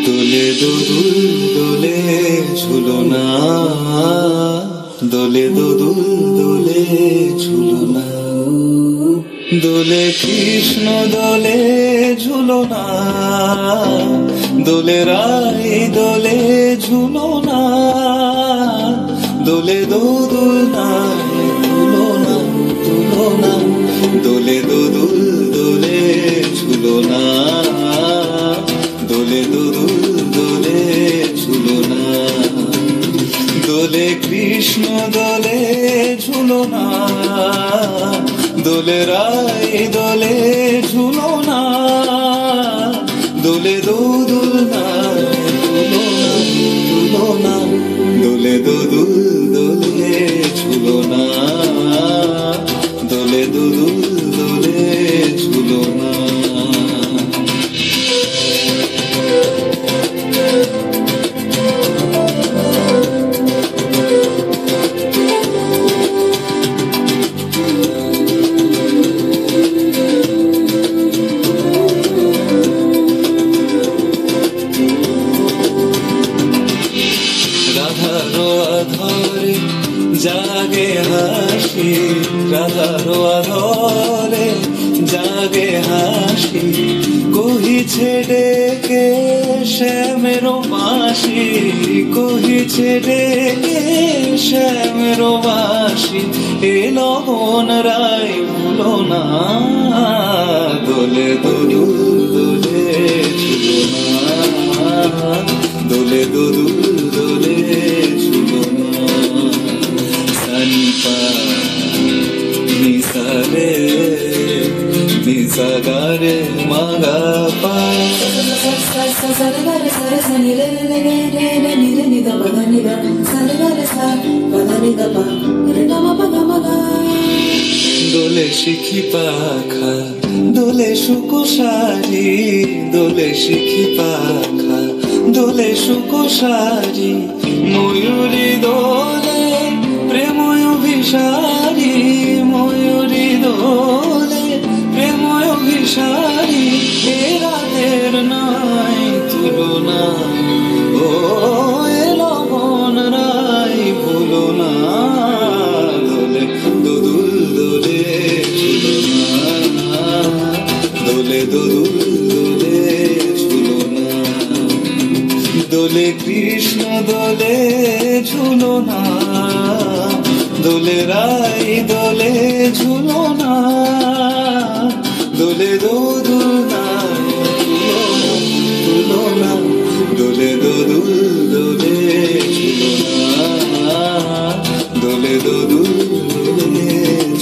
দোলে দোদুল দোলে ঝুলনা, দোলে দোদুল দোলে ঝুলনা, দোলে কৃষ্ণ দোলে ঝুলনা, দোলে রাই দোলে ঝুলনা, দোলে দোদুল নাই ঝুলনা ঝুলনা, দোলে দোদুল দোলে ঝুলনা, দোলে দোদুল দোলে ঝুলনা, দোলে কৃষ্ণ দোলে ঝুলনা, দোলে রাই দোলে ঝুলনা, দোলে দোদুল নাই ঝুলনা ঝুলনা, দোলে দোদুল দোলে ঝুলনা, দোলে দোদুল দোলে ঝুলনা। রাধারো আধরে জাগে হাসি, রাধারো আধরে জাগে হাসি, কহিছে ডেকে শ্যামেরো বাঁশি, কহিছে ডেকে শ্যামেরো বাঁশি, এ লগন রাই ভুলো না, দোলে দোদুল দোলে ঝুলনা, দোলে দোদুল দোলে ঝুলনা, সানিপা নিসারে নিসাগারে মাগা পা, দোলে শিখি পাখা দোলে সুকোসারি, দোলে শিখি পাখা দোলে সুকোসারি, ময়ূরী দোলে প্রেময় অভিসারী, ময়ূরী দোলে প্রেময় অভিসারী, এ রাতের নাই তুলনা, ও এ লবণ রাই ভুলো না, দোলে দোদুল দোলে ঝুলনা, দোলে দোদুল দোলে ঝুলনা, দোলে কৃষ্ণ দোলে ঝুলনা, দোলে রাই দোলে ঝুলনা, দোলে দোদুল নাই ঝুলনা, দোলে দোদুল দোলে ঝুলনা, দোলে দোদুল দোলে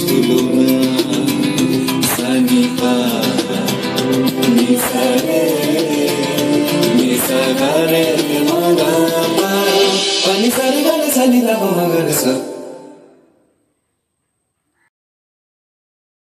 ঝুলনা, সানিপা নিসারে নিসাগারে মাগা পা, পানি সারে গারে সানি লাভ